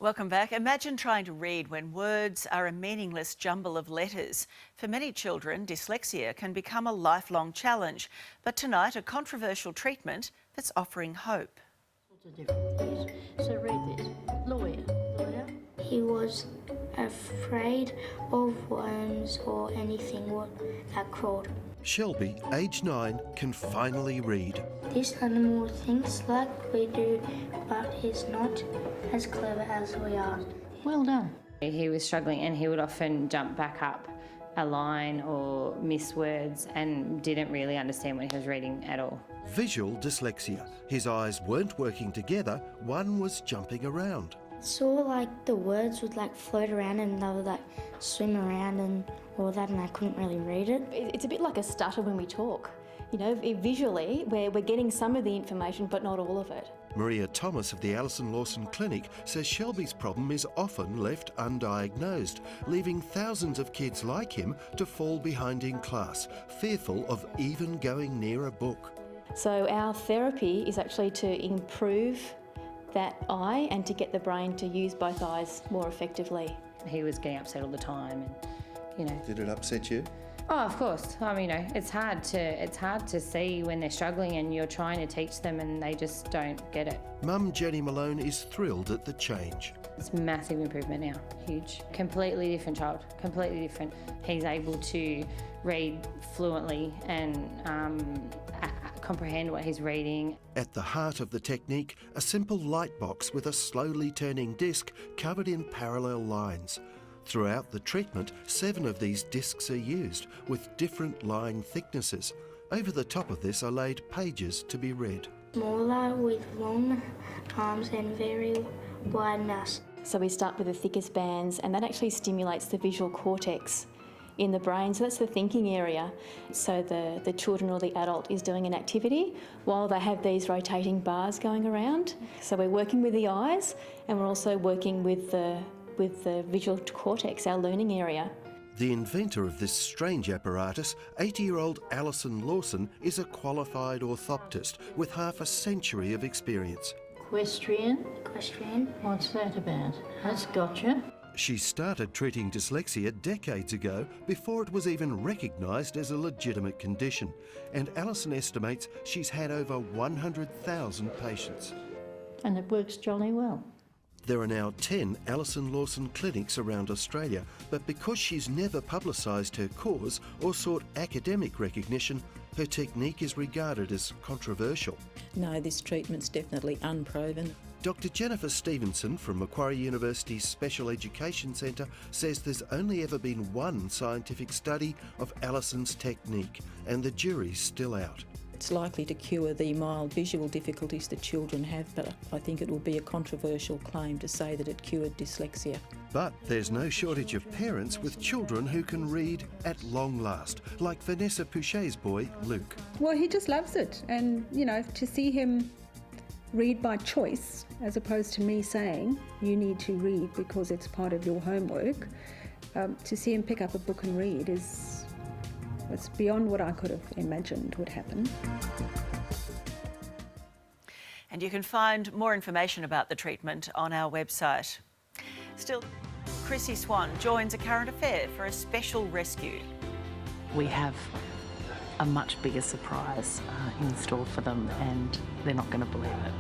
Welcome back. Imagine trying to read when words are a meaningless jumble of letters. For many children, dyslexia can become a lifelong challenge. But tonight, a controversial treatment that's offering hope. So read this. Lawyer. He was afraid of worms or anything that crawled. Shelby, age 9, can finally read. This animal thinks like we do, but he's not as clever as we are. Well done. He was struggling and he would often jump back up a line or miss words and didn't really understand what he was reading at all. Visual dyslexia. His eyes weren't working together, one was jumping around. Saw like the words would like float around and they would like swim around and all that, and I couldn't really read it. It's a bit like a stutter when we talk. You know, visually we're getting some of the information but not all of it. Maria Thomas of the Alison Lawson Clinic says Shelby's problem is often left undiagnosed, leaving thousands of kids like him to fall behind in class, fearful of even going near a book. So our therapy is actually to improve that eye and to get the brain to use both eyes more effectively. He was getting upset all the time and, you know. Did it upset you? Oh, of course. I mean, you know, it's hard to see when they're struggling and you're trying to teach them and they just don't get it. Mum Jenny Malone is thrilled at the change. It's massive improvement now, huge. Completely different child, completely different. He's able to read fluently and comprehend what he's reading. At the heart of the technique, a simple light box with a slowly turning disc covered in parallel lines. Throughout the treatment, 7 of these discs are used, with different line thicknesses. Over the top of this are laid pages to be read. Smaller with long arms and very wide mouth. So we start with the thickest bands and that actually stimulates the visual cortex in the brain, so that's the thinking area. So the children or the adult is doing an activity while they have these rotating bars going around. So we're working with the eyes and we're also working with the visual cortex, our learning area. The inventor of this strange apparatus, 80-year-old Alison Lawson, is a qualified orthoptist with half a century of experience. Equestrian. What's that about? That's gotcha. She started treating dyslexia decades ago, before it was even recognised as a legitimate condition, and Alison estimates she's had over 100,000 patients. And it works jolly well. There are now 10 Alison Lawson clinics around Australia, but because she's never publicised her cause or sought academic recognition, her technique is regarded as controversial. No, this treatment's definitely unproven. Dr Jennifer Stevenson from Macquarie University's Special Education Centre says there's only ever been one scientific study of Alison's technique, and the jury's still out. It's likely to cure the mild visual difficulties that children have, but I think it will be a controversial claim to say that it cured dyslexia. But there's no shortage of parents with children who can read at long last, like Vanessa Pouchet's boy, Luke. Well, he just loves it, and, you know, to see him read by choice, as opposed to me saying, you need to read because it's part of your homework, to see him pick up a book and read it's beyond what I could have imagined would happen. And you can find more information about the treatment on our website. Still, Chrissy Swan joins A Current Affair for a special rescue. We have a much bigger surprise in store for them and they're not going to believe it.